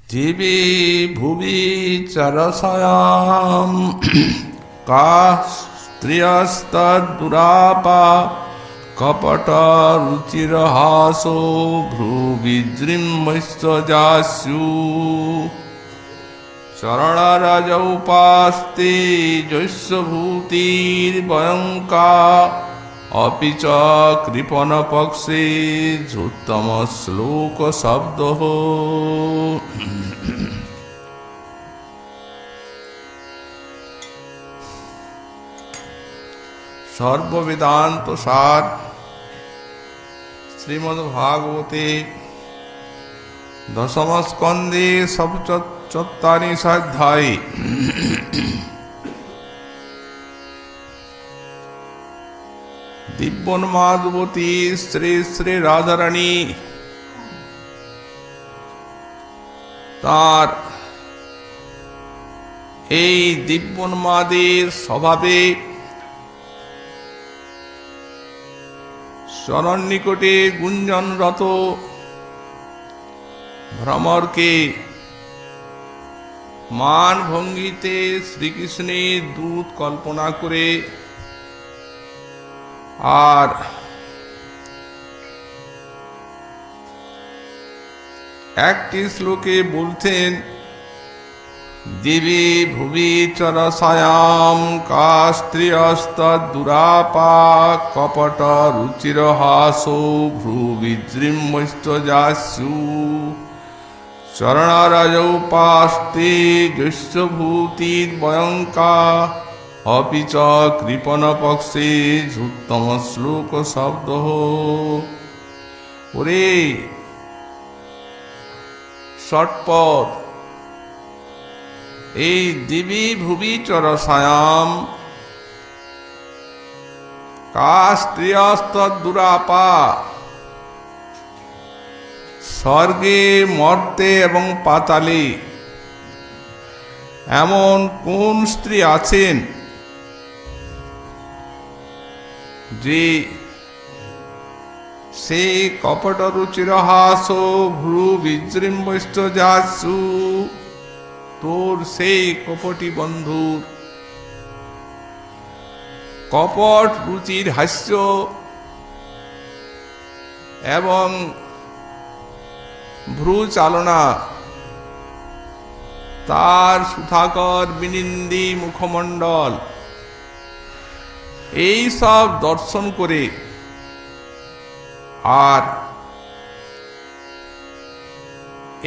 दिवि भुवि चरसायां का स्त्रियस्तदुरापा कपटरुचिरहासो भ्रुविजृम्भश्चजास्यु शरणरजौपास्ते जैस्यभूतिर्भयङ्का अपि च कृपणपक्षे झुत्तमश्लोकशब्दः। सर्ववेदांत सार श्रीमद्भागवते दशम स्कंदे सप्तचत्वारिंशाध्याये दिव्योन्मादवती श्री श्री राधारानी तार এই দিব্যোন্মাদের স্বভাবে চরণ নিকটে গুঞ্জনরত ভ্রমরকে মান ভঙ্গিতে শ্রীকৃষ্ণের দূত কল্পনা করে আর একটি শ্লোকে বলতেন দিবি ভুবি চরসায়াম কা স্ত্রিয়স্তদুরাপা কপট রুচিরহাসো ভ্রুবিজৃম্ভশ্চজাস্যু চরণরজৌপাস্তে যস্যভূতির্ভয়ঙ্কা अपि च কৃপণপক্ষে ঝুত্তম শ্লোক শব্দ। ওরে ষটপদ, এই দিবি ভুবি চরসায়াম কা স্ত্রিয়স্তদুরাপা, স্বর্গে মর্তে এবং পাতালে এমন কোন স্ত্রী আছেন যে সে কপটরুচিরহাস ভ্রু বিজৃম্ভশ্চজাস্যু, তোর সেই কপটি বন্ধুর কপট রুচির হাস্য এবং ভ্রু চালনা, তার সুধাকর বিনিন্দি মুখমণ্ডল, এই সব দর্শন করে আর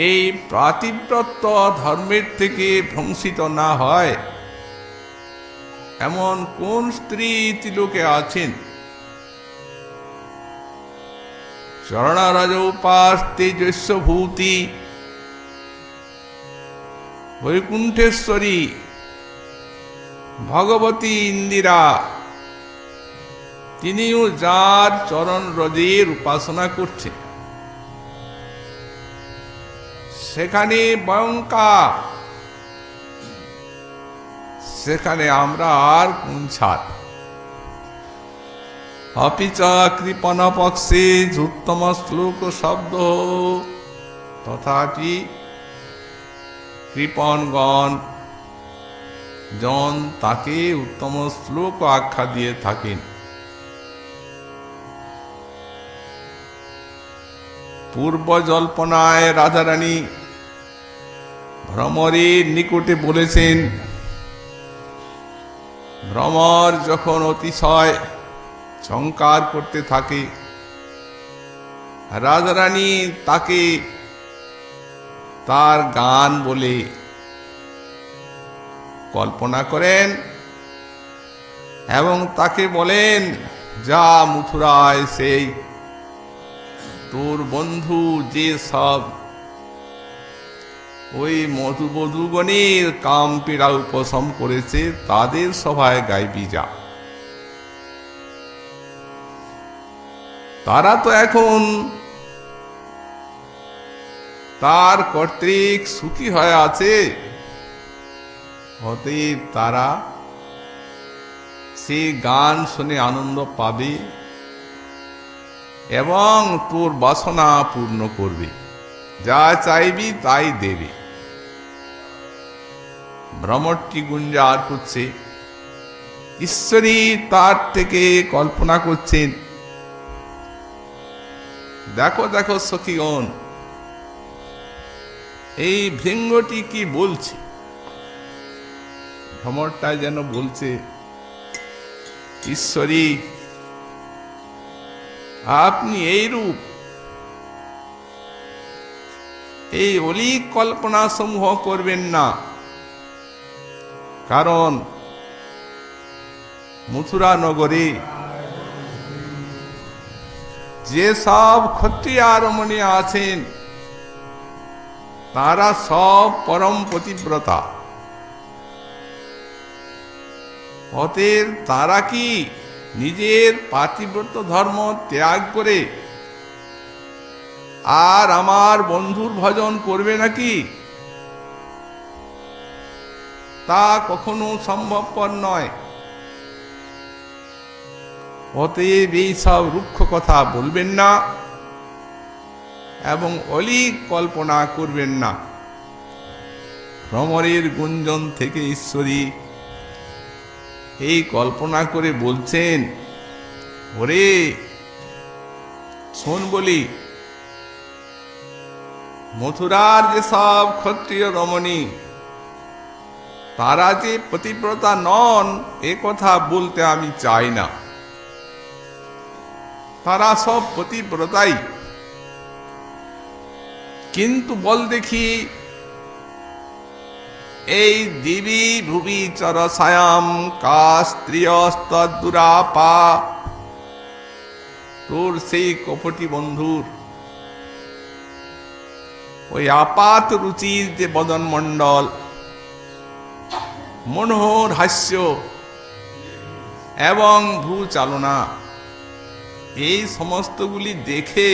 এই পাতিব্রত্য ধর্মের থেকে ভ্রংসিত না হয় এমন কোন স্ত্রী তিলোকে আছেন? চরণরজৌপাস্তে যস্যভূতি, বৈকুণ্ঠেশ্বরী ভগবতী ইন্দিরা, তিনিও যার চরণ রজের উপাসনা করছেন, সেখানে ভয়ঙ্কা, সেখানে আমরা আর কোন ছাড়? अपि च কৃপণপক্ষে ঝুত্তম শ্লোক শব্দ, তথাপি কৃপণগণ জন তাকে উত্তম শ্লোক আখ্যা দিয়ে থাকেন। পূর্ব জল্পনায় রাধারানী ভ্রমরের নিকটে বলেছেন, ভ্রমর যখন অতিশয় ঝঙ্কার করতে থাকে, রাধারানী তাকে তার গান বলে কল্পনা করেন এবং তাকে বলেন, যা মথুরায় সেই তোর বন্ধু যে সব ওই মধুবধূগণের কাম পীড়া উপশম করেছে তাদের সভায় গাইবি যা। তারা তো এখন তার কর্তৃক সুখী হয়ে আছে, অতএব তারা সেই গান শুনে আনন্দ পাবে এবং তোর বাসনা পূর্ণ করবে, যা চাইবি তাই দেবে। ভ্রমরটি গুঞ্জার করছে। ঈশ্বরী তার থেকে কল্পনা করছেন, দেখো দেখো সখীগণ, এই ভৃঙ্গটি কি বলছে। ভ্রমরটা যেন বলছে, ঈশ্বরী আপনি এই রূপ, এই অলিক কল্পনা সমূহ করবেন না, কারণ মথুরা নগরে যে সব ক্ষত্রিয় রমণী আছেন তারা সব পরম পতিব্রতা। অতএব তারা কি নিজের পাতিব্রত ধর্ম ত্যাগ করে আর আমার বন্ধুর ভজন করবে নাকি? তা কখনো সম্ভবপর নয়। অতএব এই সব রুক্ষ কথা বলবেন না এবং অলিক কল্পনা করবেন না। ভ্রমরের গুঞ্জন থেকে ঈশ্বরী এই কল্পনা করে বলছেন, ওরে শোন বলি, মথুরার যে সব ক্ষত্রিয় রমণী তারা যে পতিব্রতা নন এ কথা বলতে আমি চাই না। তারা সব পতিব্রতাই, কিন্তু বল দেখি এই দিবি ভুবি চরসায়াম কা স্ত্রিয়স্তদুরাপা, তোর সেই কপটি বন্ধুর ওই আপাত রুচির যে বদন মণ্ডল, মনোহর হাস্য এবং ভূচালনা, এই সমস্তগুলি দেখে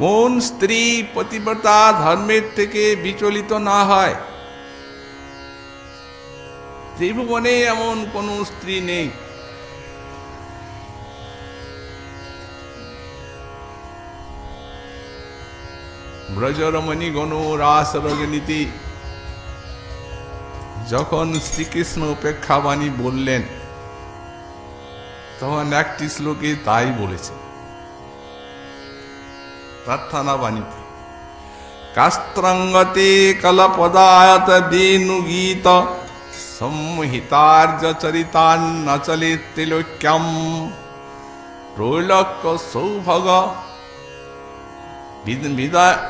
কোন স্ত্রী পতিব্রতা ধর্মের থেকে বিচলিত না হয়? ত্রিভুবনে এমন কোন স্ত্রী নেই। ব্রজরমণী গণ রাস রজনীতি যখন শ্রীকৃষ্ণ উপেক্ষাবাণী বললেন তখন একটি শ্লোকে তাই বলেছে, প্রার্থনা বাণীতে, কাস্ত্রঙ্গতে কলপদায়ত বেণুগীত সম্মোহিতার্য চরিতান্নচলে ত্রিলোক্যম ত্রৈলোক্য সৌভগ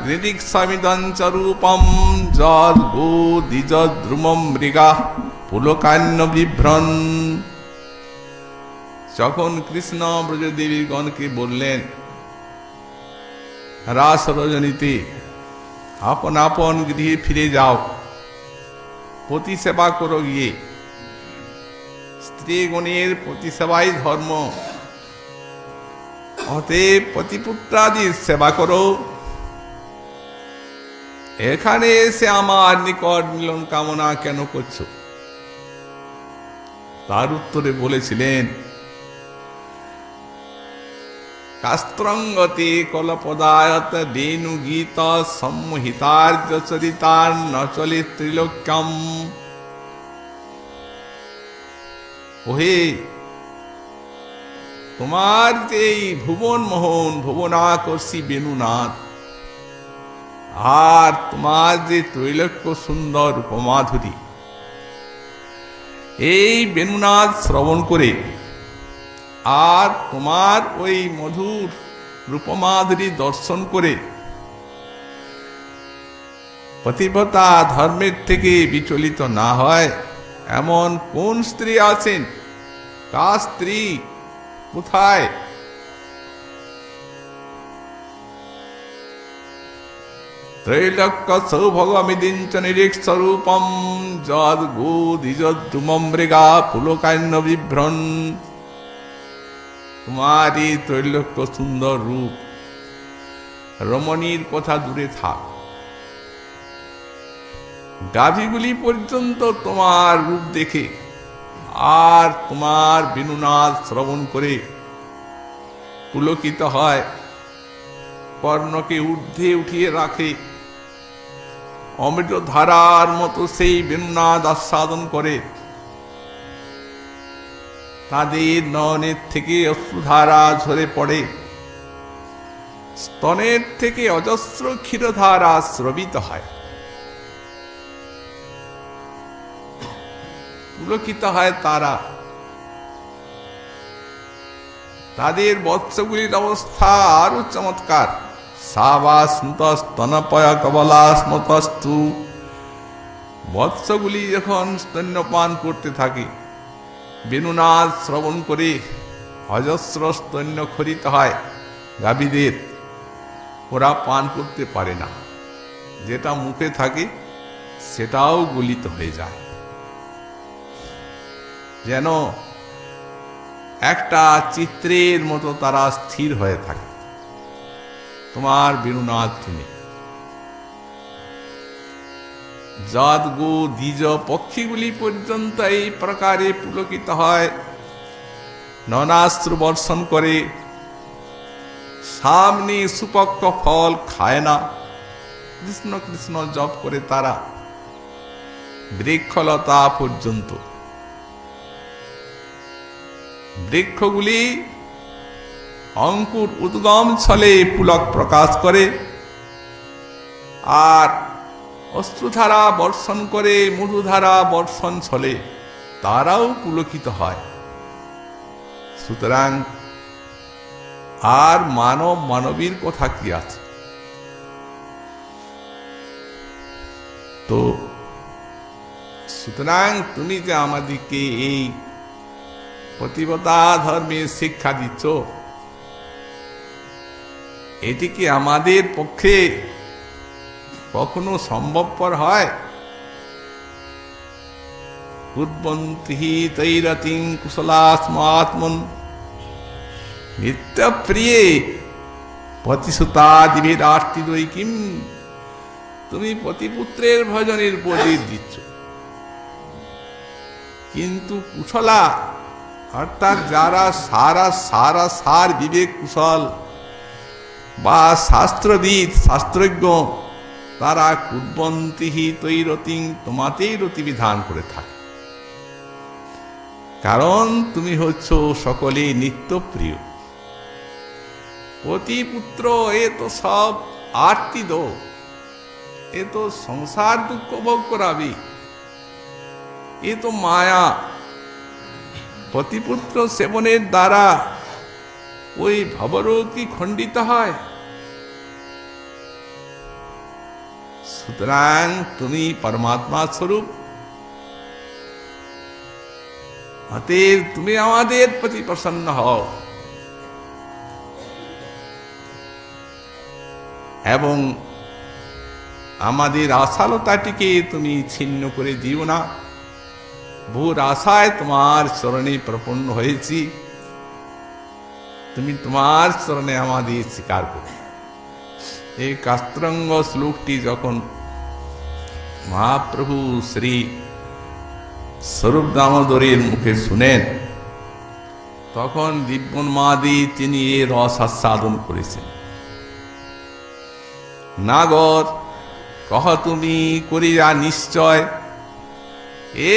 বিদিক্সমিদঞ্চরূপম যদ গো দ্বিজ দ্রুমম মৃগা পুলকান্য বিভ্রন। যখন কৃষ্ণ ব্রজদেবীগণকে বললেন, রাস রজনীতে আপন আপন গৃহে ফিরে যাও, পতি সেবা করো গিয়ে, স্ত্রীগণের পতি সেবাই ধর্ম, অতএব পতিপুত্রাদির সেবা করো। এখানে এসে আমার নিকট মিলন কামনা কেন করছো? তার উত্তরে বলেছিলেন, কাস্ত্রঙ্গতে কলপদায়ত বেণুগীত সম্মোহিতার্য চরিতান্নচলে ত্রিলোক্যম। ওহে, তোমার যে এই ভুবন মোহন ভুবনাকর্ষী বেণুনাথ আর তোমার যে ত্রৈলোক্য সুন্দর উপমাধুরী, এই বেণুনাথ শ্রবণ করে আর তোমার ওই মধুর রূপমাধুরী দর্শন করে পতিব্রতা ধর্মের থেকে বিচলিত না হয় এমন কোন স্ত্রী আছেন? কার স্ত্রী? কোথায়? ত্রৈলোক্য সৌভগমিদিঞ্চ নিরীক্ষরূপম যদ গো দ্বিজদ্রুমম মৃগা পুলকান্য বিভ্রন। তোমারই ত্রৈলোক্য সুন্দর রূপ, রমণীর কথা দূরে থাক, গাভীগুলি পর্যন্ত তোমার রূপ দেখে আর তোমার বেণুনাদ শ্রবণ করে পুলকিত হয়, কর্ণকে ঊর্ধ্বে উঠিয়ে রাখে। অমৃত ধারার মতো সেই বেণুনাদ আস্বাদন করে, তাদের নয়নের থেকে অশ্রুধারা ঝরে পড়ে, স্তনের থেকে অজস্র ক্ষীরধারা স্রবিত হয়, পুলকিত হয় তারা। তাদের বৎসগুলির অবস্থা আরো চমৎকার। সাবাস্মতস্তনপয় কবলাস্মতস্তু। বৎসগুলি যখন স্তন্যপান করতে থাকে, বেণুনাদ শ্রবণ করে অজস্র স্তন্য খরিত হয় গাভীদের। ওরা পান করতে পারে না, যেটা মুখে থাকে সেটাও গলিত হয়ে যায়, যেন একটা চিত্রের মতো তারা স্থির হয়ে থাকে তোমার বেণুনাদ শুনে। জাত গো দ্বিজ পক্ষীগুলি পর্যন্ত এই প্রকারে পুলকিত হয়, নয়নাশ্রু বর্ষণ করে। সামনে সুপক্ষ ফল খায় না, কৃষ্ণ কৃষ্ণ জপ করে তারা বৃক্ষলতা পর্যন্ত। বৃক্ষগুলি অঙ্কুর উদ্গম ছলে পুলক প্রকাশ করে, আর অশ্রুধারা বর্ষণ করে, মধুধারা বর্ষণ ছলে তারাও পুলকিত হয়। সুতরাং আর মানব মানবীর কথা কি আছে? তো সুতরাং তুমি যে আমাদেরকে এই পতিব্রতা ধর্মের শিক্ষা দিচ্ছ, এটি কি আমাদের পক্ষে কখনো সম্ভবপর হয়? উদ্বন্তি তৈরতিং কুশলাস্মাত্মন নিত্য প্রিয়ে পতিসুতাদিবেদার্থী দৈকিম। তুমি পতিপুত্রের ভজনের উপদেশ দিচ্ছ, কিন্তু কুশলা অর্থাৎ যারা সার বিবেক কুশল বা শাস্ত্রবিদ শাস্ত্রজ্ঞ, তারা কুর্বন্তিহি তৈরতিং, তোমাতেই রতিবিধান করে থাকে। কারণ তুমি হচ্ছ সকলে নিত্য প্রিয়। পতিপুত্র এ তো সব আরতি দো, এ তো সংসার দুঃখ ভোগ করাবি, এ তো মায়া। পতিপুত্র সেবনের দ্বারা ওই ভবরোগ কি খণ্ডিত হয়? সুতরাং তুমি পরমাত্মা স্বরূপ, অতএব তুমি আমাদের প্রতি প্রসন্ন হও এবং আমাদের আশালতাটিকে তুমি ছিন্ন করে দিও না। বহুর আশায় তোমার চরণে প্রপন্ন হয়েছি, তুমি তোমার চরণে আমাদের স্বীকার করো। এই কাস্ত্রঙ্গ শ্লোকটি যখন মহাপ্রভু শ্রী স্বরূপ দামোদরের মুখে শুনেন, তখন দিব্যন্মাদি তিনি এ রস আস্বাদন করেছেন। নাগর কহ তুমি করিয়া নিশ্চয়,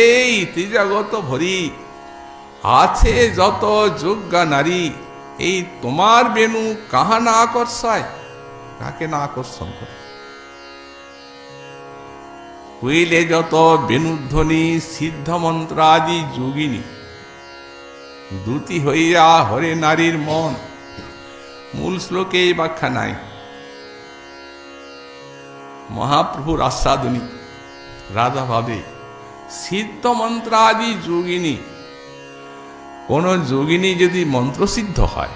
এই ত্রিজগত ভরি আছে যত যোগ্যা নারী, এই তোমার বেণু কাহা না আকর্ষায়, কাকে না আকর্ষণ করে? হইলে যত বেণুধ্বনি সিদ্ধ মন্ত্রাদি যোগিনী, দ্যুতি হইয়া হরে নারীর মন। মূল শ্লোকে এই ব্যাখ্যা নাই। মহাপ্রভুর আস্বাদনী রাধা ভাবে সিদ্ধ মন্ত্রাদি যোগিনী, কোন যোগিনী যদি মন্ত্রসিদ্ধ হয়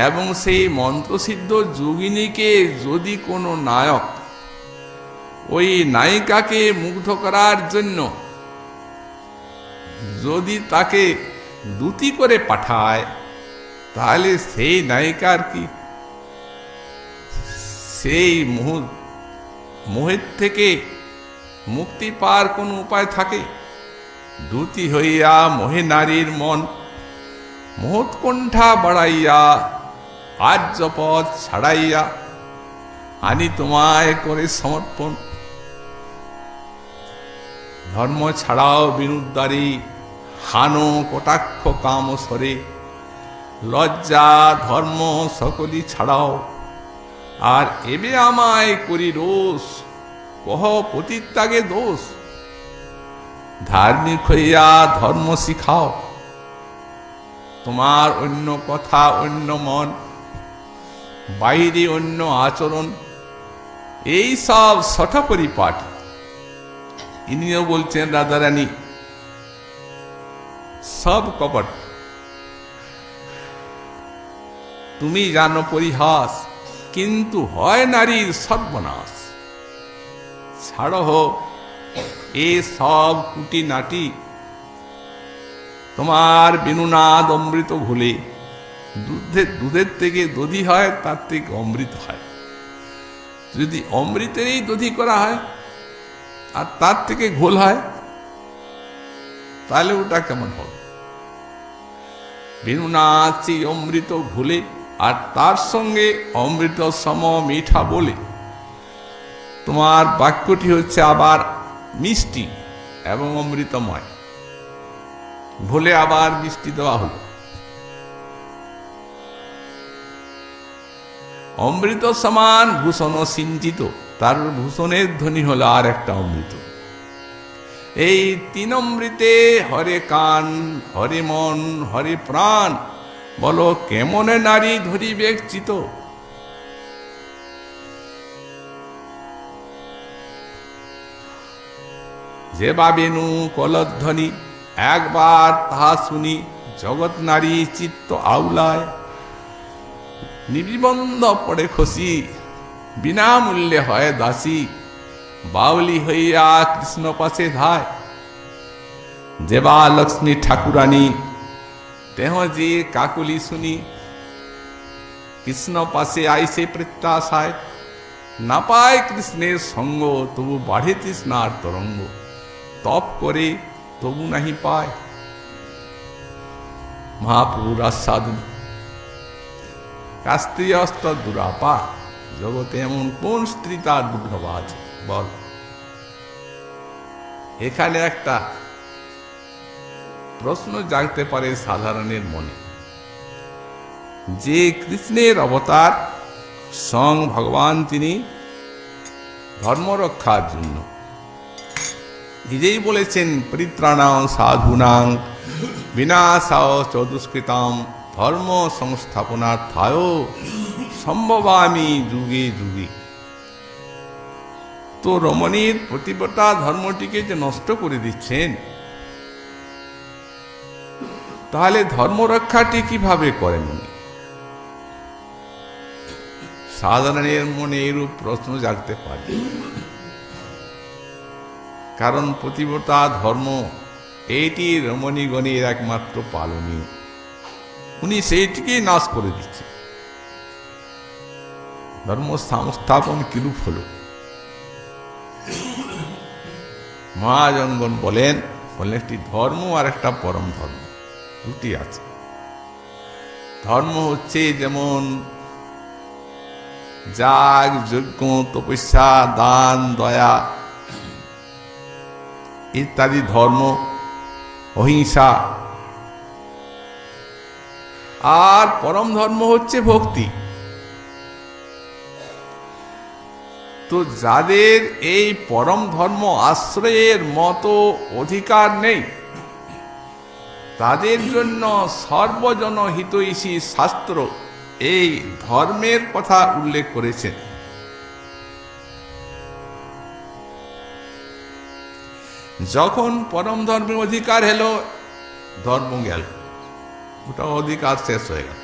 এবং সেই মন্ত্রসিদ্ধ যোগিনীকে যদি কোনো নায়ক ওই নায়িকাকে মুগ্ধ করার জন্য যদি তাকে দ্যুতি করে পাঠায়, তাহলে সেই নায়িকার কি সেই মোহের থেকে মুক্তি পাওয়ার কোন উপায় থাকে? দ্যুতি হইয়া মোহে নারীর মন, মোহৎকণ্ঠা বাড়াইয়া আর্যপদ ছাড়াইয়া আনি তোমায় করে সমর্পণ। ধর্ম ছাড়াও বিনুদ্দারি, হানো কটাক্ষ কাম সরে, লজ্জা ধর্ম সকলি ছাড়াও, আর এবে আমায় করি রোষ, কহ পতিত্যাগে দোষ। ধার্মিক হইয়া ধর্ম শিখাও, তোমার অন্য কথা অন্য মন, বাইরে অন্য আচরণ, এই সব শঠ পরিপাটি। ইনিও বলছেন রাধারানী সব কপট, তুমি জানো পরিহাস, কিন্তু হয় নারীর সর্বনাশ। ছাড়ো হোক এ সব কুটি নাটি, তোমার বিনুনাদ অমৃত ঘুলে। দুধের থেকে দধি হয়, তার থেকে অমৃত হয়। যদি অমৃতেরই দধি করা হয় আর তার থেকে ঘোল হয়, তাহলে ওটা কেমন হবে? বিনুনাদ সেই অমৃত ঘুলে, আর তার সঙ্গে অমৃত সম মিঠা বলে। তোমার বাক্যটি হচ্ছে আবার মিষ্টি এবং অমৃতময়, ভুলে আবার মিষ্টি দেওয়া হলো। অমৃত সমান ভূষণ সিঞ্চিত, তার ভূষণের ধ্বনি হলো আর একটা অমৃত। এই তিন অমৃতে হরে কান, হরে মন, হরে প্রাণ, বলো কেমনে নারী ধরিবে চিত। যে বাবেনু কলধ্বনি, একবার তাহা শুনি, জগৎ নারী চিত্ত আউলায়। নির্বন্ধ পড়ে খসি, বিনামূল্যে হয় দাসী, বাউলি হইয়া কৃষ্ণ পাশে ধায়। যেবা লক্ষ্মী ঠাকুরানী, তেহ যে কাকুলি শুনি, কৃষ্ণ পাশে আইসে প্রত্যাশায়। না পায় কৃষ্ণের সঙ্গ, তবু বাড়ে তৃষ্ণার তরঙ্গ। তপ করে তবু নাহি পায়, মহাপ্রভুর আস্বাদন। কাস্ত্রী অস্ত দুরাপা, জগতে এমন কোন স্ত্রী তার দুর্লভ আছে বল? এখানে একটা প্রশ্ন জাগতে পারে সাধারণের মনে, যে কৃষ্ণের অবতার স্বয়ং ভগবান, তিনি ধর্ম রক্ষার জন্য নিজেই বলেছেন, পরিত্রাণাং সাধূনাং বিনাশায় চ দুষ্কৃতাম ধর্ম সংস্থাপনার্থায় সম্ভবামি যুগে যুগে। তো রমণীর প্রতিব্রতা ধর্মটিকে যে নষ্ট করে দিচ্ছেন, তাহলে ধর্ম রক্ষাটি কিভাবে করেন উনি? সাধারণের মনে এরূপ প্রশ্ন জাগতে পারে, কারণ পতিব্রতা ধর্ম এইটি রমণীগণের একমাত্র পালনীয়, উনি সেইটিকেই নাশ করে দিচ্ছেন। ধর্ম সংস্থাপন কিরূপ হল? মহাজনগণ বলেন একটি ধর্ম আর একটা পরম ধর্ম, দুটি আছে। ধর্ম হচ্ছে যেমন যাগ, যজ্ঞ, তপস্যা, দান, দয়া ইত্যাদি ধর্ম, অহিংসা। আর পরম ধর্ম হচ্ছে ভক্তি। তো যাদের এই পরম ধর্ম আশ্রয়ের মতো অধিকার নেই, তাদের জন্য সর্বজন হিতৈষী শাস্ত্র এই ধর্মের কথা উল্লেখ করেছেন। যখন পরম ধর্মের অধিকার হলো, ধর্ম গেল, ওটা অধিকার শেষ হয়ে গেল।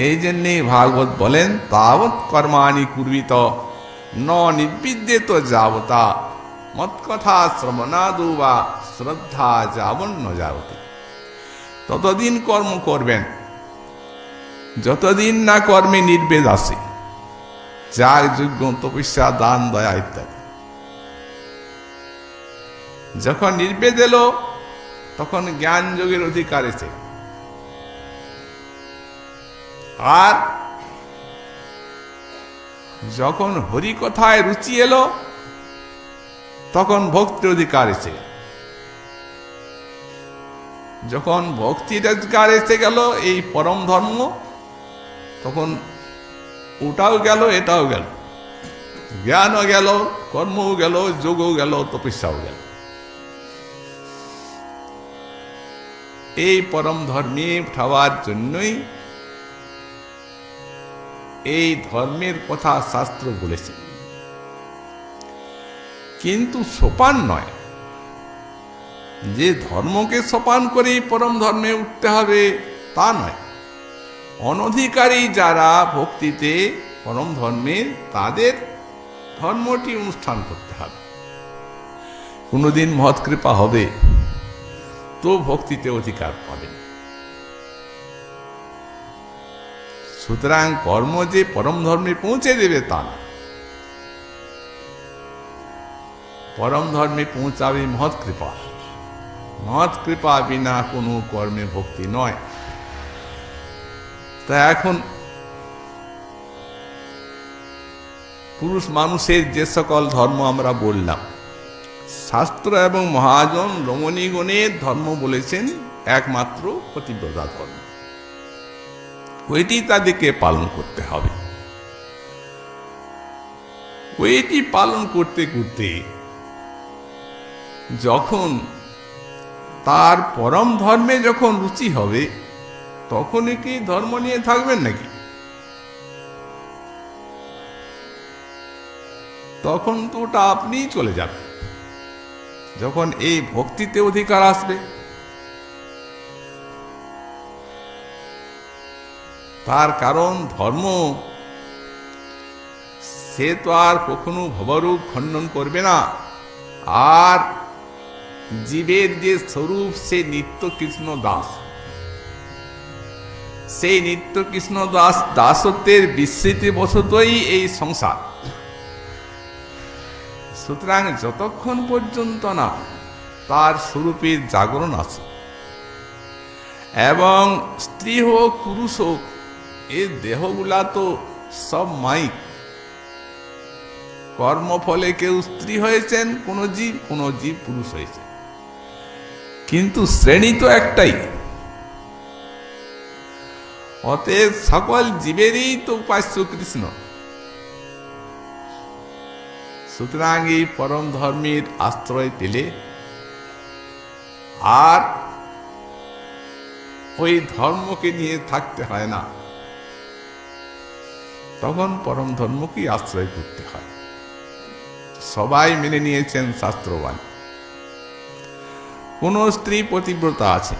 এই জন্যে ভাগবত বলেন, তাবৎ কর্মাণি কুর্বিত ন নির্বিদ্যেত যাবতা মৎকথা শ্রবণাদু বা শ্রদ্ধা যাবন্ন যাবতী। ততদিন কর্ম করবেন যতদিন না কর্মে নির্বেদ আসে, যাগ, যজ্ঞ, তপস্যা, দান, দয়া ইত্যাদি। যখন নির্বেদ এলো, তখন জ্ঞান যোগের অধিকার এসে, আর যখন হরিকথায় রুচি এলো তখন ভক্তির অধিকার এসে গেল। যখন ভক্তির অধিকার এসে গেল এই পরম ধর্ম, তখন ওটাও গেল এটাও গেল, জ্ঞানও গেল, কর্মও গেল, যোগও গেল, তপস্যাও গেল। এই পরম ধর্মে উঠাবার জন্যই এই ধর্মের কথা শাস্ত্র বলেছে, কিন্তু সোপান নয় যে ধর্মকে সোপান করে পরম ধর্মে উঠতে হবে তা নয়। অনধিকারী যারা ভক্তিতে পরম ধর্মের, তাদের ধর্মটি অনুষ্ঠান করতে হবে। কোনদিন মহৎ কৃপা হবে তো ভক্তিতে অধিকার পাবেন। সুতরাং কর্ম যে পরম ধর্মে পৌঁছে দেবে তা না, পরম ধর্মে পৌঁছাবে মহৎ কৃপা। মহৎ কৃপা বিনা কোনো কর্মে ভক্তি নয়। তা এখন পুরুষ মানুষের যে সকল ধর্ম আমরা বললাম, শাস্ত্র এবং মহাজন রমণীগণের ধর্ম বলেছেন একমাত্র পতিব্রতা ধর্ম। ওইটি তাদেরকে পালন করতে হবে। ওইটি পালন করতে করতে যখন তার পরম ধর্মে যখন রুচি হবে, তখনই কি ধর্ম নিয়ে থাকবেন নাকি? তখন তো ওটা আপনিই চলে যাবে। যখন এই ভক্তিতে অধিকার আসবে, তার কারণ ধর্ম সে তো আর কখনো ভবরূপ খণ্ডন করবে না। আর জীবের যে স্বরূপ, সে নিত্য কৃষ্ণ দাস, সেই নিত্য কৃষ্ণ দাস দাসত্বের বিস্মৃতি বশতই এই সংসার। সুতরাং যতক্ষণ পর্যন্ত না তার স্বরূপের জাগরণ আছে, এবং স্ত্রী হোক পুরুষ হোক, এই দেহগুলা তো সব মাইক। কর্মফলে কেউ স্ত্রী হয়েছেন, কোন জীব পুরুষ হয়েছে, কিন্তু শ্রেণী তো একটাই। অতএব সকল জীবেরই তো উপাস্য কৃষ্ণ। সুতরাং এই পরম ধর্মের আশ্রয় পেলে আর ওই ধর্মকে নিয়ে থাকতে হয় না, তখন পরম ধর্মকেই আশ্রয় করতে হয়। সবাই মেনে নিয়েছেন শাস্ত্রবান। কোন স্ত্রী পতিব্রতা আছে,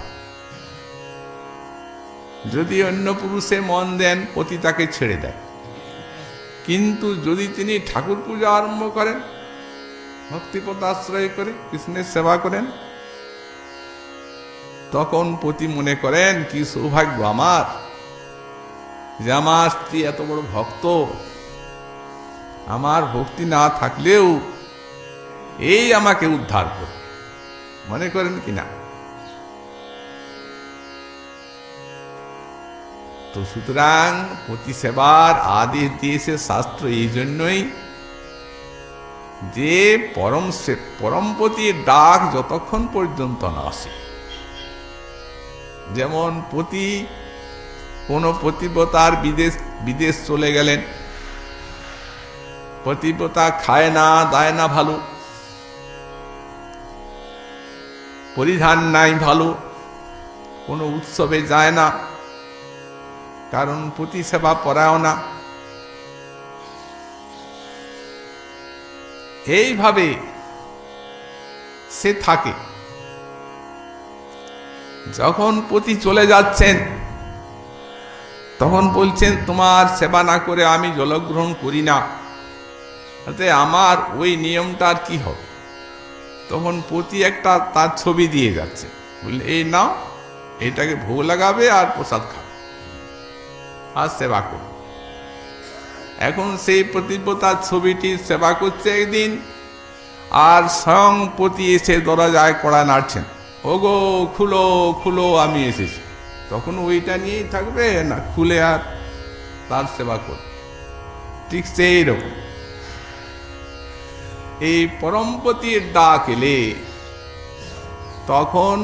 যদি অন্য পুরুষে মন দেন, পতি তাকে ছেড়ে দেয়। কিন্তু যদি তিনি ঠাকুর পূজা আরম্ভ করেন, ভক্তিপথ আশ্রয় করে কৃষ্ণের সেবা করেন, তখন পতি মনে করেন কি সৌভাগ্য আমার, যে আমার স্ত্রী এত বড় ভক্ত। আমার ভক্তি না থাকলেও এই আমাকে উদ্ধার করে, মনে করেন কিনা? তো সুতরাং পতি সেবার আদেশ দিয়েছে শাস্ত্র এই জন্যই, যে পরমপতির ডাক যতক্ষণ পর্যন্ত না আসে। যেমন পতি কোন পতিব্রতার বিদেশ চলে গেলেন, পতিব্রতা খায় না দায় না ভালো, পরিধান নাই ভালো, কোনো উৎসবে যায় না, কারণ পতি সেবা পরায়ণা। এইভাবে সে থাকে। যখন পতি চলে যাচ্ছেন, তখন বলছেন তোমার সেবা না করে আমি জলগ্রহণ করি না, তাতে আমার ওই নিয়মটার কি হবে? তখন পতি একটা তার ছবি দিয়ে যাচ্ছে, বললে এই নাও, এটাকে ভোগ লাগাবে আর প্রসাদ খাবে আর সেবা করবে। এখন সেই পতিব্রতার ছবিটির সেবা করছে একদিন, আর স্বয়ং পতি এসে দরজায় কড়া নাড়ছেন, ওগো খুলো খুলো আমি এসেছি। তখন ওইটা নিয়েই থাকবে না, খুলে আর তার সেবা করবে? ঠিক সেই রকম এই পরমপতির ডাক এলে তখন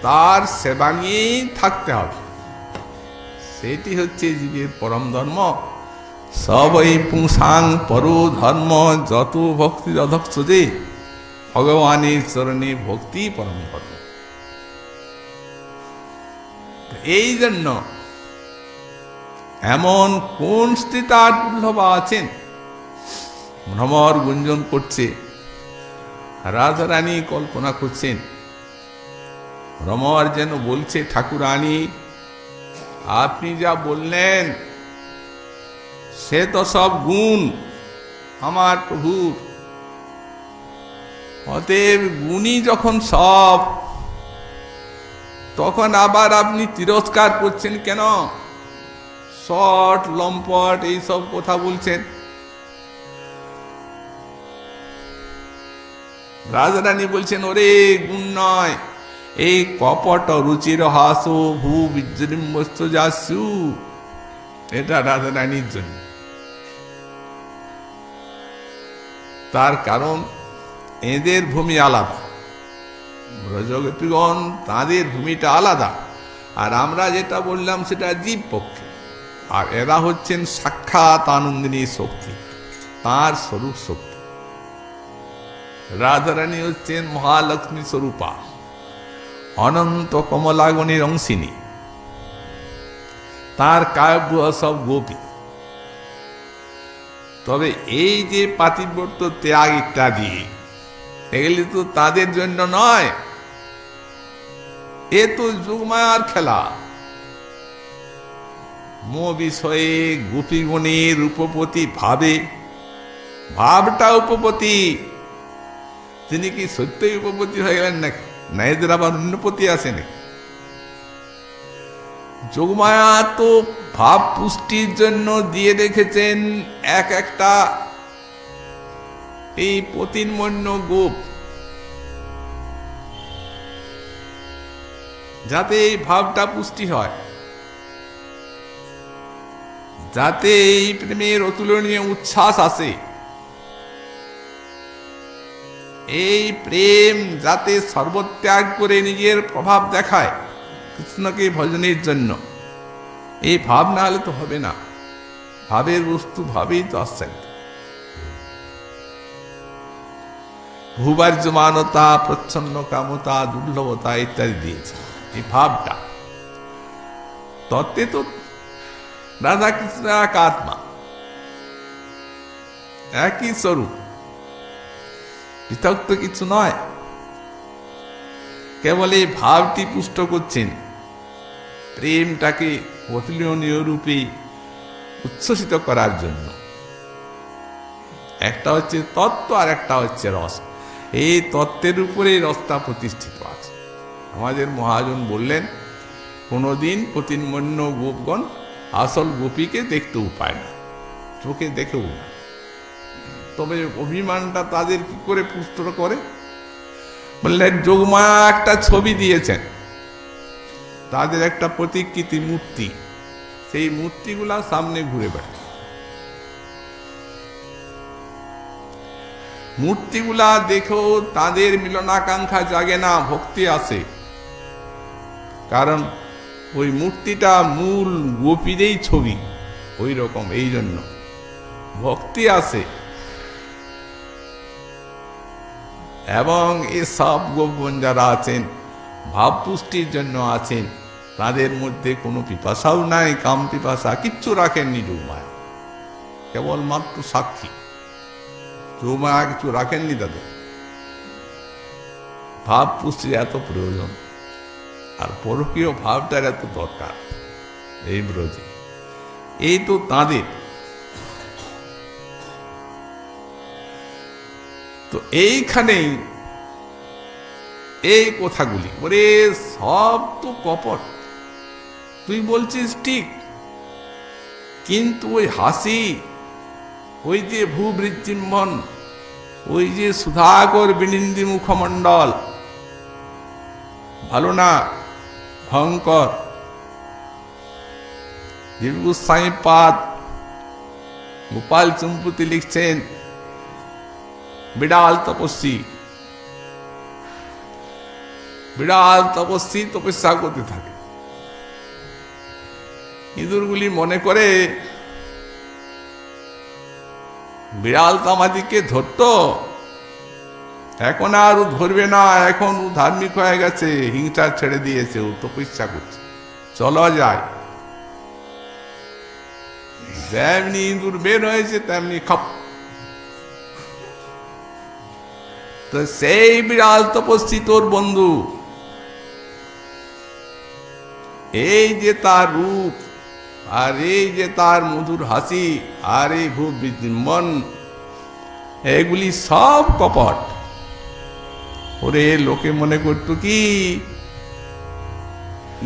তার সেবা নিয়েই থাকতে হবে। সেটি হচ্ছে জীবের পরম ধর্ম। সবই পুংসাং পরো ধর্ম, যত ভক্তি অধক্ষ যে ভগবানের চরণে ভক্তি পরম ধর্ম। এই জন্য এমন কোন স্ত্রী তার দুর্লভা আছেন, ভ্রমর গুঞ্জন করছে, রাধারানী কল্পনা করছেন, ভ্রমর যেন বলছে ঠাকুরানী আপনি যা বললেন সে তো সব গুণ আমার প্রভুর, অতএব গুণী যখন সব, তখন আবার আপনি তিরস্কার করছেন কেন? শট লম্পট এইসব কথা বলছেন। রাজারানী বলছেন ওরে গুণ নয়, এই কপট রুচির হাসো ভূ বিজৃম্বস্ত যাসু, এটা রাজারানীর জন্য। তার কারণ এদের ভূমি আলাদা, ব্রজগোপীগণ তাদের ভূমিটা আলাদা, আর আমরা যেটা বললাম সেটা জীব পক্ষে, আর এরা হচ্ছেন সাক্ষাৎ আনন্দিনী শক্তি, তার স্বরূপ শক্তি। রাধারানী হচ্ছেন মহালক্ষ্মী স্বরূপা, অনন্ত কমলাগণের অংশিনী, তার কাব্য সব গোপী। তবে এই যে পাতিব্রত্য ত্যাগ ইত্যাদি এগুলি তো তাদের জন্য নয়, এ তো যোগমায়ার খেলা। মো বিষয়ে গোপীগণের উপপতি ভাবে, ভাবটা উপপতি, তিনি কি সত্যই উপপতি হয়ে গেলেন নাকি? না এদের আবার অন্যপতি আছে নাকি? যোগমায়া তো ভাব পুষ্টির জন্য দিয়ে রেখেছেন এক একটা এই পতিন্মন্য গোপ, যাতে এই ভাবটা পুষ্টি হয়, যাতে এই প্রেমের অতুলনীয় উচ্ছ্বাস আসে, এই প্রেম যাতে সর্বত্যাগ করে নিজের প্রভাব দেখায় কৃষ্ণকে ভজনের জন্য। এই ভাব না হলে তো হবে না, ভাবের বস্তু ভাবেই তো আসছেন। ভূবার্যমানতা, প্রচ্ছন্ন কামতা, দুর্লভতা ইত্যাদি দিয়েছে এই ভাবটা। তত্ত্বে তো রাধা কৃষ্ণ এক আত্মা, একই স্বরূপ, পৃথক তো কিছু নয়। কেবল এই ভাবটি পুষ্ট করছেন, প্রেমটাকে অতুলনীয় রূপে উচ্ছ্বসিত করার জন্য। একটা হচ্ছে তত্ত্ব আর একটা হচ্ছে রস। এই তত্ত্বের উপরে রসটা প্রতিষ্ঠিত আছে। আমাদের মহাজন বললেন কোনোদিন পতিন্মন্য গোপগণ আসল গোপীকে দেখতেও পায় না, চোখে দেখেও না। তবে অভিমানটা তাদের কি করে পুষ্ট করে? বললেন যোগমায়া একটা ছবি দিয়েছেন, তাদের একটা প্রতিকৃতি মূর্তি, সেই মূর্তিগুলা সামনে ঘুরে বেড়ায়। মূর্তিগুলা দেখেও তাদের মিলনাকাঙ্ক্ষা জাগে না, ভক্তি আসে। কারণ ওই মূর্তিটা মূল গোপীরই ছবি, ওই রকম, এই জন্য ভক্তি আসে। এবং এসব গোপন যারা আছেন ভাব পুষ্টির জন্য আছেন, তাদের মধ্যে কোনো পিপাসাও নাই, কাম পিপাসা কিচ্ছু রাখেননি যোগমায়া, কেবলমাত্র সাক্ষী। যোগমায়া কিছু রাখেননি তাদের। ভাব পুষ্টির এত প্রয়োজন, আর পরকীয় ভাবটার এত দরকার এই ব্রজে। এই তো তাদের। তো এইখানেই এই কথাগুলি, ওরে সব তো কপট, তুই বলছিস ঠিক, কিন্তু ওই হাসি, ওই যে ভূবৃজ্জিম্বন, ওই যে সুধাকর বিনিন্দি মুখমণ্ডল, ভালো না, ভয়ঙ্কর। দিব্যগোস্বামী পাদ গোপাল চম্পতি লিখছেন বিড়াল তপস্বী, বিড়াল তপস্বী তপস্যা করতে থাকে। ইঁদুরগুলি মনে করে বিড়াল তো আমাদেরকে ধরতো, এখন আর ও ধরবে না, এখন ও ধার্মিক হয়ে গেছে, হিংসা ছেড়ে দিয়েছে, ও তপস্যা করছে, চলো যায়। যেমনি ইঁদুর বের হয়েছে তেমনি খাপ। তো সেই বিড়াল তপস্বী তোর বন্ধু, এই যে তার রূপ, আর এই যে তার মধুর হাসি, আর এই ভূ বিজৃম্বন, এগুলি সব কপট। ওরে লোকে মনে করতো কি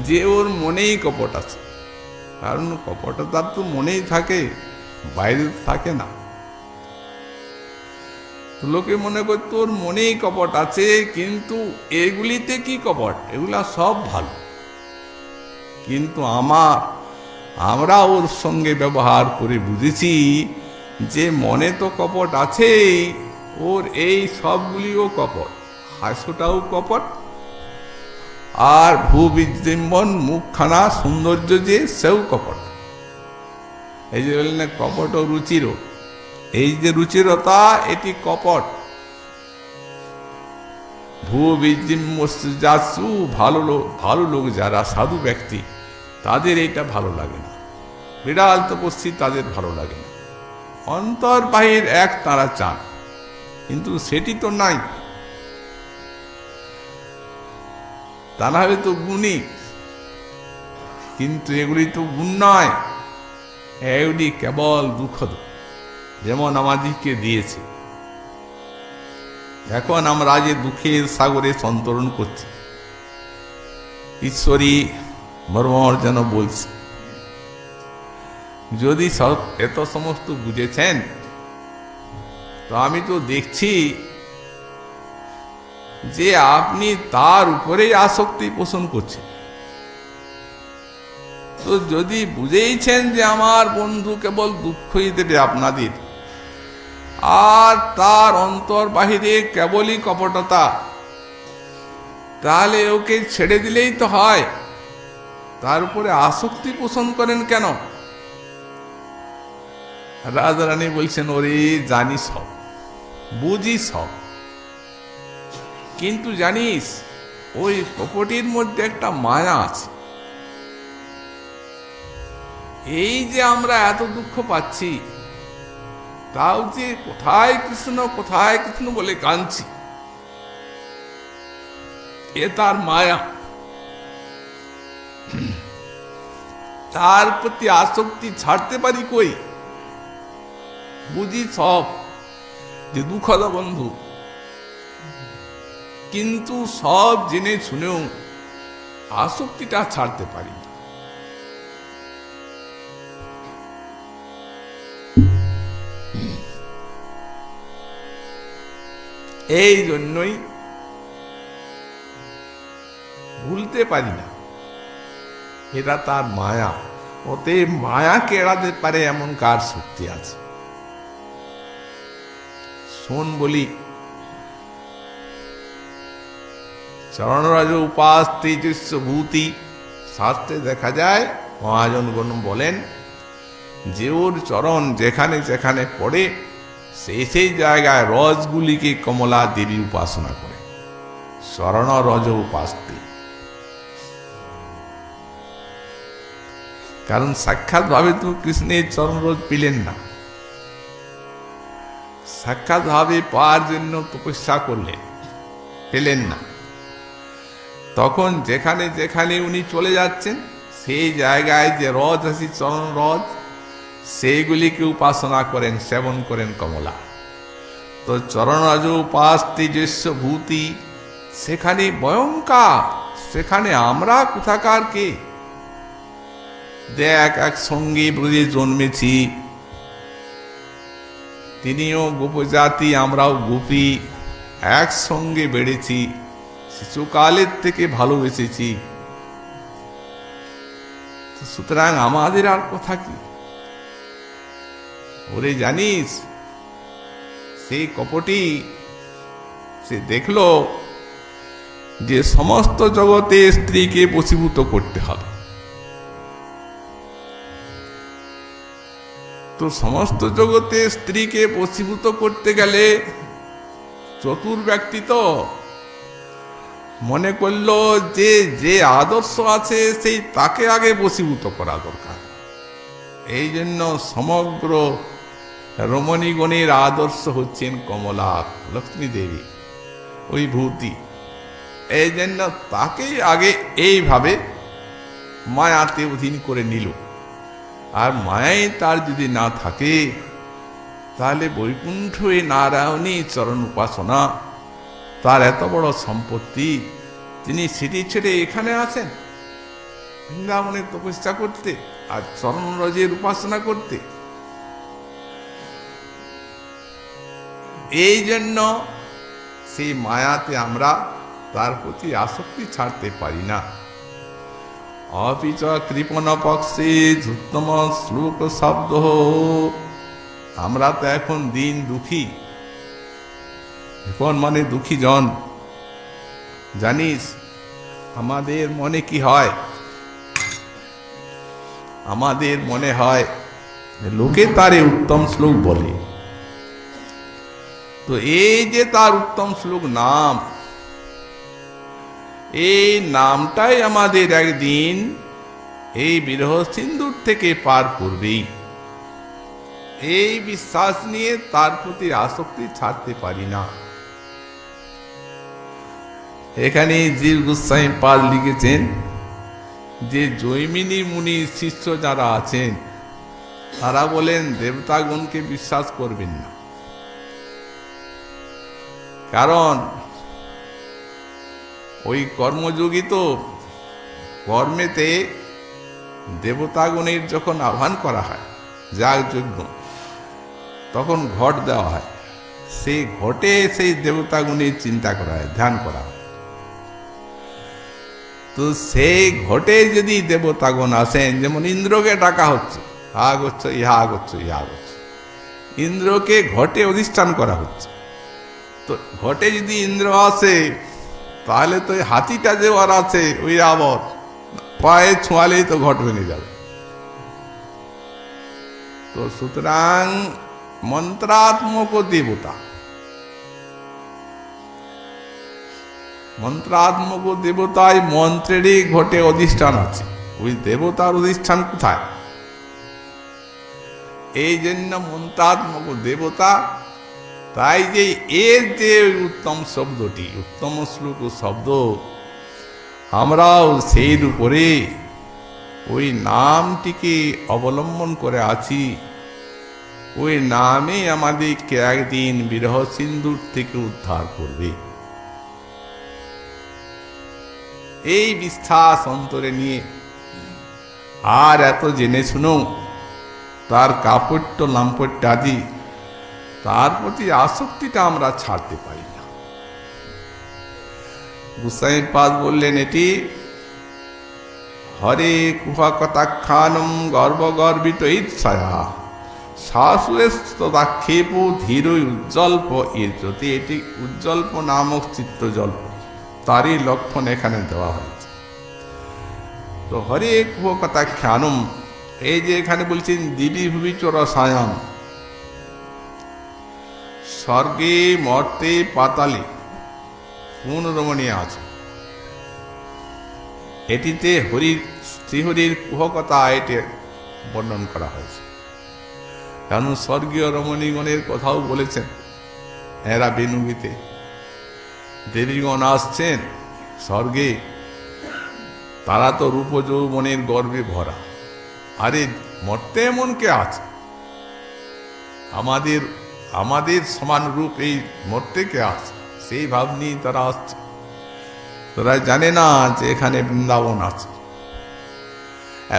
যে ওর মনেই কপট আছে, কারণ কপটতা তো মনেই থাকে, বাইরে থাকে না। লোকে মনে করতো ওর মনেই কপট আছে, কিন্তু এগুলিতে কি কপট, এগুলা সব ভালো। কিন্তু আমরা ওর সঙ্গে ব্যবহার করে বুঝেছি যে মনে তো কপট আছে, ওর এই সবগুলিও কপট, হাস্যটাও কপট, আর ভূবিজৃম্বন মুখখানা সৌন্দর্য যে সেও কপট। এই যে বললেন কপট ও রুচির, এই যে রুচিরতা এটি কপট। ভূবিজৃম্বস্যাসু, ভালো লোক যারা সাধু ব্যক্তি, তাদের এটা ভালো লাগে না। বিড়াল তপস্বী তাদের ভালো লাগে না। অন্তর বাহির এক তারা চান, কিন্তু সেটি তো নাই। তারা হবে তো গুণী, কিন্তু এগুলি তো গুণ নয়, এগুলি কেবল দুঃখদ, যেমন আমাদেরকে দিয়েছে। এখন আমরা যে দুঃখের সাগরে সন্তরণ করছি, ঈশ্বরী মর্মর যেন বলছি, যদি এত সমস্ত বুঝেছেন, তো আমি তো দেখছি যে আপনি তার উপরেই আসক্তি পোষণ করছেন। তো যদি বুঝেইছেন যে আমার বন্ধু কেবল দুঃখই দেবে আপনাদের, আর তার অন্তর বাহিরে কেবলই কপটতা, তাহলে ওকে ছেড়ে দিলেই তো হয়, তার উপরে আসক্তি পোষণ করেন কেন? রাজারানী বলছেন, ওরে জানি সব, বুঝি সব, কিন্তু জানিস ওই কপটির মধ্যে একটা মায়া আছে। এই যে আমরা এত দুঃখ পাচ্ছি, তাও যে কোথায় কৃষ্ণ বলে কাঁদছি, এ তার মায়া। তার প্রতি আসক্তি ছাড়তে পারি কই? বুঝি সব যে দুঃখদা বন্ধু, কিন্তু সব জেনে শুনেও আসক্তিটা ছাড়তে পারি না। এই জন্যই ভুলতে পারি না, এটা তার মায়া। ওতে মায়াকে এড়াতে পারে এমন কার শক্তি আছে? শোন বলি, চরণরাজ উপাস তেজস্ব ভূতি, শাস্ত্রে দেখা যায়, মহাজনগণ বলেন যে ওর চরণ যেখানে যেখানে পড়ে, সেই জায়গায় রজগুলিকে কমলা দেবী উপাসনা করে। শরণ রজ উপাস্তি, কারণ সাক্ষাৎ ভাবে তো কৃষ্ণের চরণ রজ পেলেন না, সাক্ষাৎ ভাবে পাওয়ার জন্য তপস্যা করলেন, পেলেন না। তখন যেখানে যেখানে উনি চলে যাচ্ছেন, সেই জায়গায় যে রজ আছে, চরণ রজ, সেইগুলিকে উপাসনা করেন, সেবন করেন কমলা। তো চরণ রজ উপাস তেজস্ব ভূতি, সেখানে ভয়ঙ্কর, সেখানে আমরা কোথাকার কে? দেখ, একসঙ্গে ব্রজে জন্মেছি, তিনিও গোপজাতি, আমরাও গোপী, একসঙ্গে বেড়েছি, শিশুকালের থেকে ভালোবেসেছি। সুতরাং আমাদের আর কথা কি? ওরে জানিস, সেই কপটি সে দেখলো যে সমস্ত জগতে স্ত্রীকে বশীভূত করতে হবে। তো সমস্ত জগতে স্ত্রীকে বশীভূত করতে গেলে চতুর ব্যক্তি তো মনে করলো যে যে আদর্শ আছে সেই তাকে আগে বশীভূত করা দরকার। এই জন্য সমগ্র রমণীগণের আদর্শ হচ্ছেন কমলা লক্ষ্মী দেবী, ওই ভূতি। এই জন্য তাকেই আগে এইভাবে মায়াতে অধীন করে নিল। আর মায়াই তার যদি না থাকে তাহলে বৈকুণ্ঠ এই নারায়ণী চরণ উপাসনা তার এত বড় সম্পত্তি, তিনি সেটি ছেড়ে এখানে আছেন বৃন্দাবনের তপস্যা করতে আর চরণ রজের উপাসনা করতে। এই জন্য সেই মায়াতে আমরা তার প্রতি আসক্তি ছাড়তে পারি না। অপিচ কৃপণ পক্ষে উত্তম শ্লোক শব্দ, আমরা তো এখন দিন দুঃখী। কৃপণ মানে দুঃখী জন। জানিস আমাদের মনে কি হয়? আমাদের মনে হয় লোকে তারে উত্তম শ্লোক বলে, তো এই যে তার উত্তম শ্লোক নাম, এই নামটাই আমাদের একদিন এই বিরহ সিন্ধুর থেকে পার করবেই। এই বিশ্বাস নিয়ে তার প্রতি আসক্তি ছাড়তে পারি না। এখানে জীব গোস্বামী পাদ লিখেছেন যে জৈমিনী মুনির শিষ্য যারা আছেন তারা বলেন দেবতাগণকে বিশ্বাস করবেন না, কারণ ওই কর্মযোগী তো কর্মেতে দেবতাগণের যখন আহ্বান করা হয় যাগযজ্ঞ, তখন ঘট দেওয়া হয়, সেই ঘটে সেই দেবতাগণের চিন্তা করা হয়, ধ্যান করা হয়। তো সেই ঘটে যদি দেবতাগণ আসেন, যেমন ইন্দ্রকে ডাকা হচ্ছে, হা করছো ইহা করছো ইহা করছো, ইন্দ্রকে ঘটে অধিষ্ঠান করা হচ্ছে। তো ঘটে যদি ইন্দ্র আসে তাহলে তো হাতিটা যে ওর আছে ওই আবার পায়ে ছোঁয়ালেই তো ঘট ভেঙে যাবে। তো সুতরাং মন্ত্রাত্মক দেবতা, মন্ত্রাত্মক দেবতায় মন্ত্রেরই ঘটে অধিষ্ঠান আছে, ওই দেবতার অধিষ্ঠান কোথায়? এই জন্য মন্ত্রাত্মক দেবতা। তাই যে এর যে উত্তম শব্দটি, উত্তম শ্লোক শব্দ, আমরাও সেই উপরে ওই নামটিকে অবলম্বন করে আছি। ওই নামে আমাদেরকে একদিন বিরহ সিন্ধুর থেকে উদ্ধার করবে, এই বিশ্বাস অন্তরে নিয়ে আর এত জেনে শুনো তার কাপড় লাম্পট্য আদি তার প্রতি আসক্তিটা আমরা ছাড়তে পারি না। গোস্বামী পাদ বললেন এটি হরে কুহকতাখ্যানম গর্বগর্বিত ঈর্ষয়া শাশুয়েস্তদাক্ষেপ ধীর উজ্জ্বল্প এর যদি এটি উজ্জ্বল্প নামক চিত্রজল্প, তারই লক্ষণ এখানে দেওয়া হয়েছে। তো হরে কুহকতাখ্যানম, এই যে এখানে বলছেন দিবি ভুবি চ রসায়ন, স্বর্গে মর্তে পাতালে কোন রমণী আছে, এটিতে হরির শ্রীহরির কুহকতা এটি বর্ণন করা হয়েছে। কারণ স্বর্গীয় রমণীগণের কথাও বলেছেন, এরা বেনুগীতে দেবীগণ আসছেন স্বর্গে, তারা তো রূপ যৌবনের গর্বে ভরা। আরে মর্তে এমন কে আছে আমাদের আমাদের সমান রূপ এই মর্তে কে আছে, সেই ভাব নিয়ে তারা আসছে। তারা জানে না যে এখানে বৃন্দাবন আছে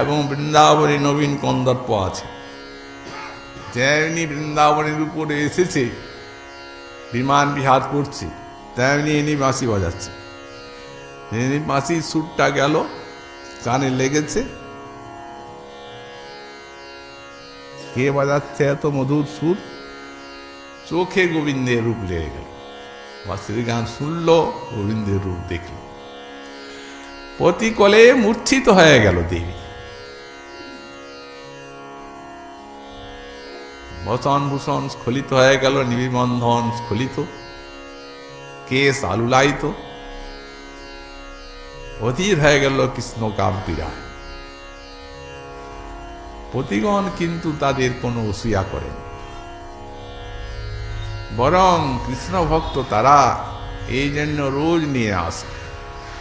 এবং বৃন্দাবনে নবীন কন্দর্প আছে। যেমনি বৃন্দাবনের উপরে এসেছে বিমান বিহার করছে, তেমনি এনি বাঁশি বাজাচ্ছে। এনি বাঁশির সুরটা গেল, কানে লেগেছে, কে বাজাচ্ছে এত মধুর সুর? চোখে গোবিন্দের রূপ লেগে গেল। বাঁশির গান শুনল, গোবিন্দের রূপ দেখল, প্রতিকলে মূর্ছিত হয়ে গেল দেবী। বচন ভূষণ স্খলিত হয়ে গেল, নিবিবন্ধন স্খলিত, কেশ আলুলায়িত, অধীর হয়ে গেল কৃষ্ণ কাব্যিরায়। পতিগণ কিন্তু তাদের কোনো অসূয়া করেন, বরং কৃষ্ণ ভক্ত তারা এই জন্য রোজ নিয়ে আসে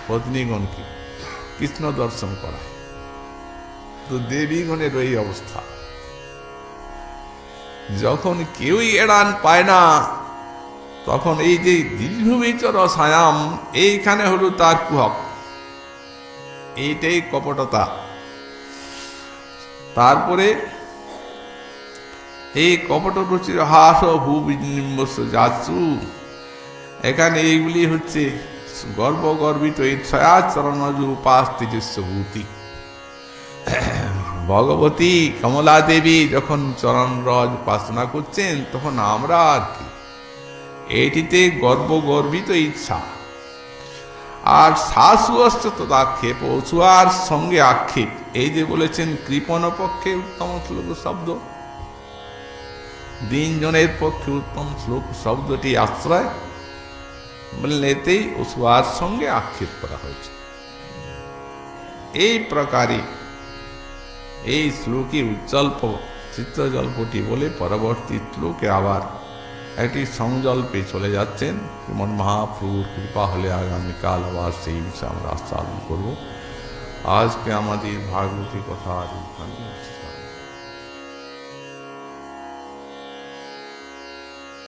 পত্নীগণকে কৃষ্ণ দর্শন করায়। তো দেবীগণের এই অবস্থা, যখন কেউই এড়ান পায় না, তখন এই যে দীর্ঘবিচর সায়াম, এইখানে হলো তার কুহক, এইটাই কপটতা। তারপরে এই কপট রুচির হাস ভূবিনিম্বস যাচু, এখানে এইগুলি হচ্ছে গর্বগর্বিত ইচ্ছাচরণজ উপাস তেজস্বভূতি। ভগবতী কমলা দেবী যখন চরণ রজ উপাসনা করছেন, তখন আমরা আর কি এইটিতে গর্বগর্বিত ইচ্ছা। আর শাসুয়শ্চ তদাক্ষেপ, অসুয়ার সঙ্গে আক্ষেপ, এই যে বলেছেন কৃপণ পক্ষে উত্তম শ্লোক শব্দ, দিনজনের পক্ষে উত্তম শ্লোক শব্দটি আশ্রয় বললেন, এতেই অসুয়ার সঙ্গে আক্ষেপ করা হয়েছে। এই প্রকারে এই শ্লোকে উজ্জল্প চিত্রজল্পটি বলে পরবর্তী শ্লোকে আবার একটি সংজল্পে চলে যাচ্ছেন। শ্রীমন মহাপ্রভুর কৃপা হলে আগামীকাল আবার সেই বিষয়ে আমরা আস্বাদন করব। আজকে আমাদের ভাগবতী কথা